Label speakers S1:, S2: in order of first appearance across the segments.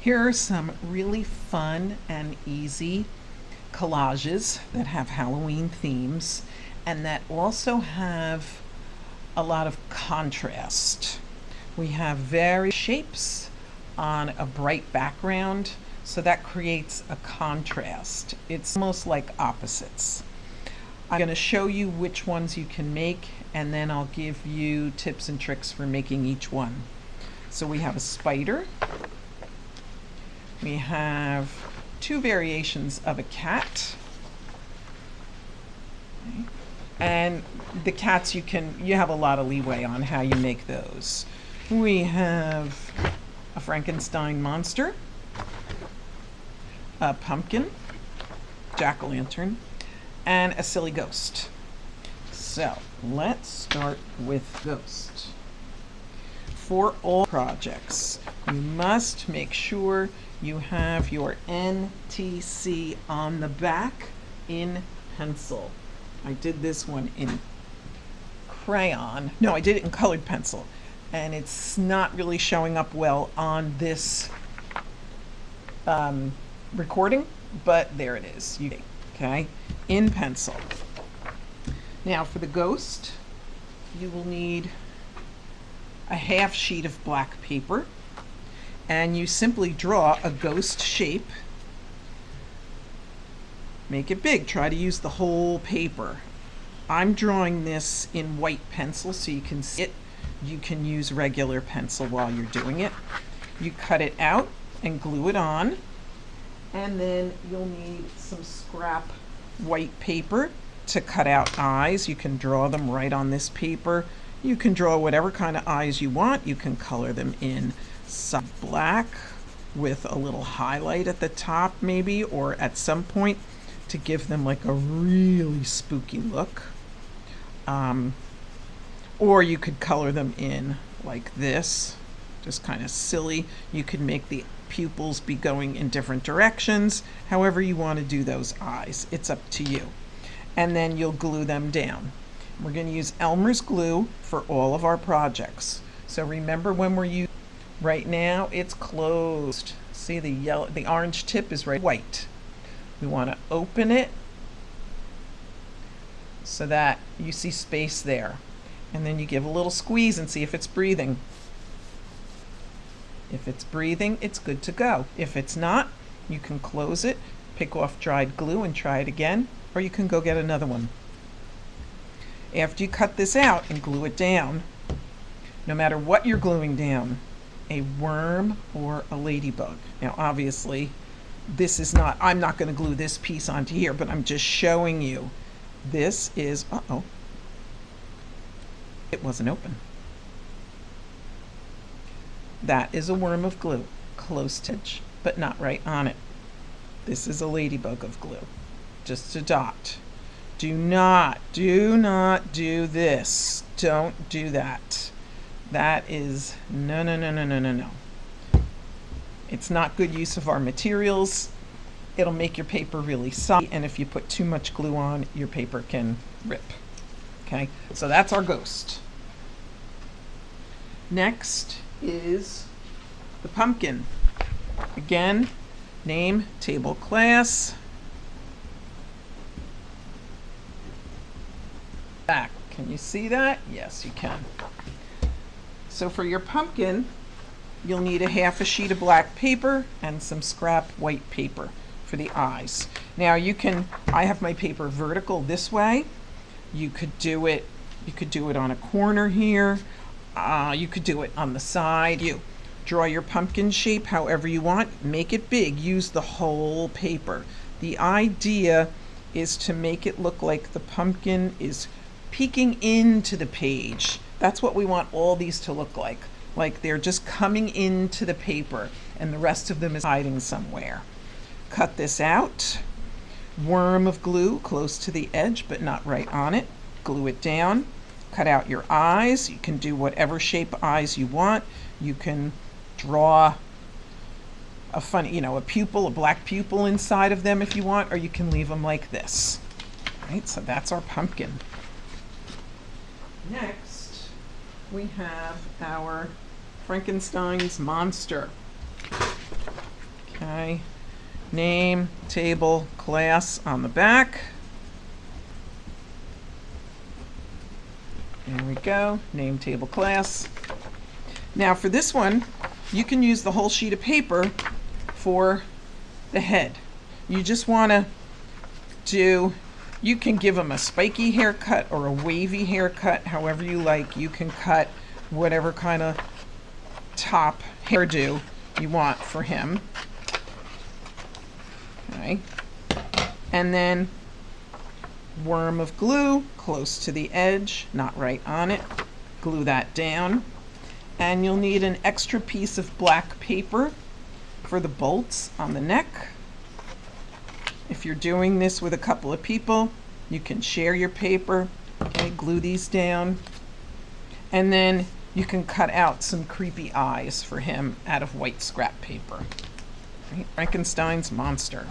S1: Here are some really fun and easy collages that have Halloween themes and that also have a lot of contrast. We have various shapes on a bright background, so that creates a contrast. It's almost like opposites. I'm going to show you which ones you can make, and then I'll give you tips and tricks for making each one. So we have a spider. We have two variations of a cat. Okay. And the cats you have a lot of leeway on how you make those. We have a Frankenstein monster, a pumpkin, jack-o'-lantern, and a silly ghost. So let's start with ghost. For all projects, you must make sure you have your NTC on the back in pencil. I did this one in crayon. No, I did it in colored pencil, and it's not really showing up well on this recording, but there it is. Okay, in pencil. Now for the ghost, you will need a half sheet of black paper, and you simply draw a ghost shape. Make it big. Try to use the whole paper. I'm drawing this in white pencil so you can see it. You can use regular pencil while you're doing it. You cut it out and glue it on, and then you'll need some scrap white paper to cut out eyes. You can draw them right on this paper. You can draw whatever kind of eyes you want. You can color them in some black with a little highlight at the top maybe, or at some point to give them like a really spooky look. Or you could color them in like this, just kind of silly. You could make the pupils be going in different directions. However you want to do those eyes, it's up to you. And then you'll glue them down. We're going to use Elmer's glue for all of our projects. So remember, when we're using, right now it's closed. See, the orange tip is right white. We want to open it so that you see space there. And then you give a little squeeze and see if it's breathing. If it's breathing, it's good to go. If it's not, you can close it, pick off dried glue and try it again, or you can go get another one. After you cut this out and glue it down, no matter what you're gluing down, a worm or a ladybug. Now obviously, this is not, I'm not going to glue this piece onto here, but I'm just showing you. This is, it wasn't open. That is a worm of glue, close to it, but not right on it. This is a ladybug of glue, just a dot. Do not do this. Don't do that. That is, no. It's not good use of our materials. It'll make your paper really soft, and if you put too much glue on, your paper can rip. Okay, so that's our ghost. Next is the pumpkin. Again, name, table, class. Back. Can you see that? Yes, you can. So for your pumpkin, you'll need a half a sheet of black paper and some scrap white paper for the eyes. Now you can, I have my paper vertical this way. You could do it on a corner here. You could do it on the side. You draw your pumpkin shape however you want. Make it big. Use the whole paper. The idea is to make it look like the pumpkin is peeking into the page. That's what we want all these to look like they're just coming into the paper and the rest of them is hiding somewhere. Cut this out. Worm of glue close to the edge but not right on it. Glue it down. Cut out your eyes. You can do whatever shape eyes you want. You can draw a funny, a pupil, a black pupil inside of them if you want, or you can leave them like this. Right, so that's our pumpkin. Next, we have our Frankenstein's monster. Okay. Name, table, class on the back. There we go. Name, table, class. Now for this one, you can use the whole sheet of paper for the head. You just want to you can give them a spiky haircut or a wavy haircut, however you like. You can cut whatever kind of top hairdo you want for him. Okay. And then worm of glue close to the edge, not right on it. Glue that down. And you'll need an extra piece of black paper for the bolts on the neck. If you're doing this with a couple of people, you can share your paper. Okay, glue these down. And then you can cut out some creepy eyes for him out of white scrap paper. Right? Frankenstein's monster.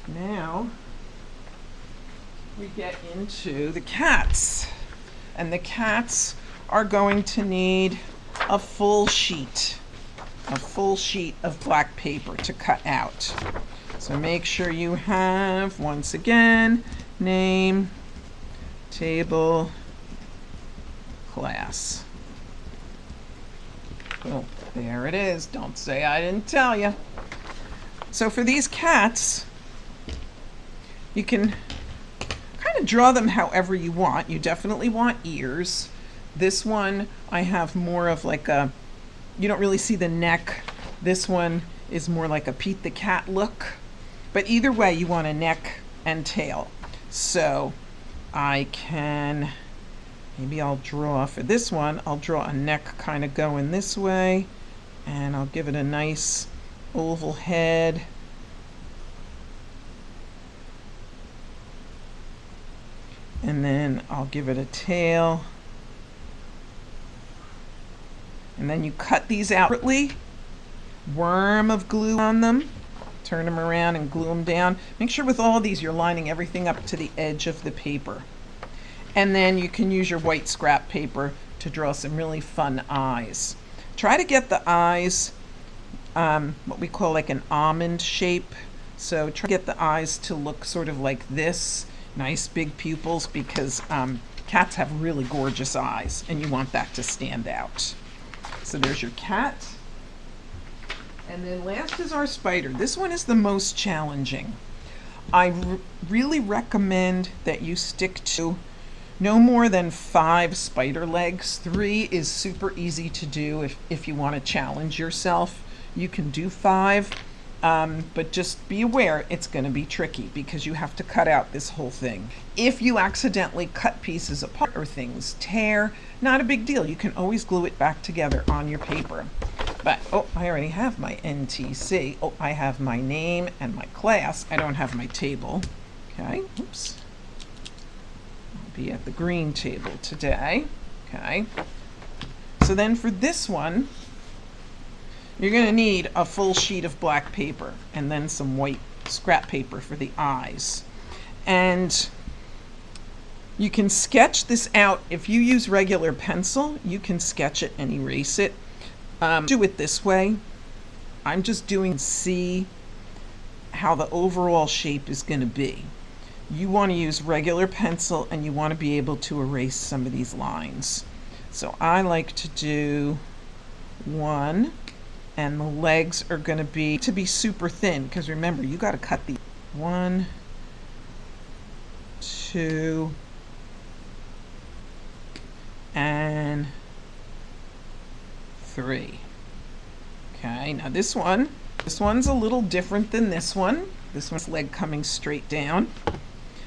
S1: Now we get into the cats. And the cats are going to need a full sheet of black paper to cut out. So make sure you have, once again, name, table, class. Oh, there it is. Don't say I didn't tell you. So for these cats, you can kind of draw them however you want. You definitely want ears. This one, I have more of like a, you don't really see the neck. This one is more like a Pete the Cat look. But either way, you want a neck and tail. So I can, maybe I'll draw, for this one, I'll draw a neck kind of going this way. And I'll give it a nice oval head. And then I'll give it a tail. And then you cut these out separately. Worm of glue on them. Turn them around and glue them down. Make sure with all of these you're lining everything up to the edge of the paper. And then you can use your white scrap paper to draw some really fun eyes. Try to get the eyes what we call like an almond shape. So try to get the eyes to look sort of like this. Nice big pupils, because cats have really gorgeous eyes and you want that to stand out. So there's your cat. And then last is our spider. This one is the most challenging. I really recommend that you stick to no more than 5 spider legs. 3 is super easy to do if you want to challenge yourself. You can do 5. But just be aware it's going to be tricky because you have to cut out this whole thing. If you accidentally cut pieces apart or things tear, not a big deal. You can always glue it back together on your paper. But, oh, I already have my NTC. Oh, I have my name and my class. I don't have my table. Okay, oops. I'll be at the green table today. Okay. So then for this one, you're going to need a full sheet of black paper and then some white scrap paper for the eyes. And you can sketch this out. If you use regular pencil, you can sketch it and erase it. Do it this way. I'm just doing see how the overall shape is going to be. You want to use regular pencil and you want to be able to erase some of these lines. So I like to do 1. And the legs are going to be super thin, because remember, you got to cut the 1, 2, and 3. Okay, now this one's a little different than this one. This one's leg coming straight down.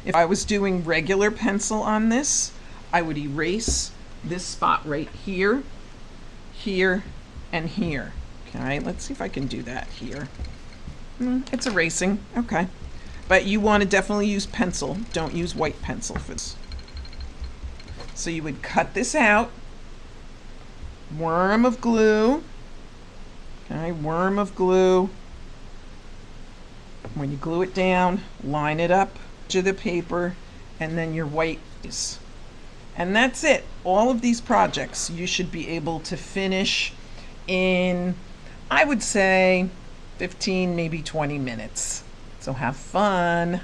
S1: If I was doing regular pencil on this, I would erase this spot right here, here, and here. Okay, let's see if I can do that here. It's erasing, okay. But you want to definitely use pencil. Don't use white pencil for this. So you would cut this out. Worm of glue. Okay, worm of glue. When you glue it down, line it up to the paper, and then your white piece. And that's it. All of these projects you should be able to finish in I would say 15, maybe 20 minutes. So have fun.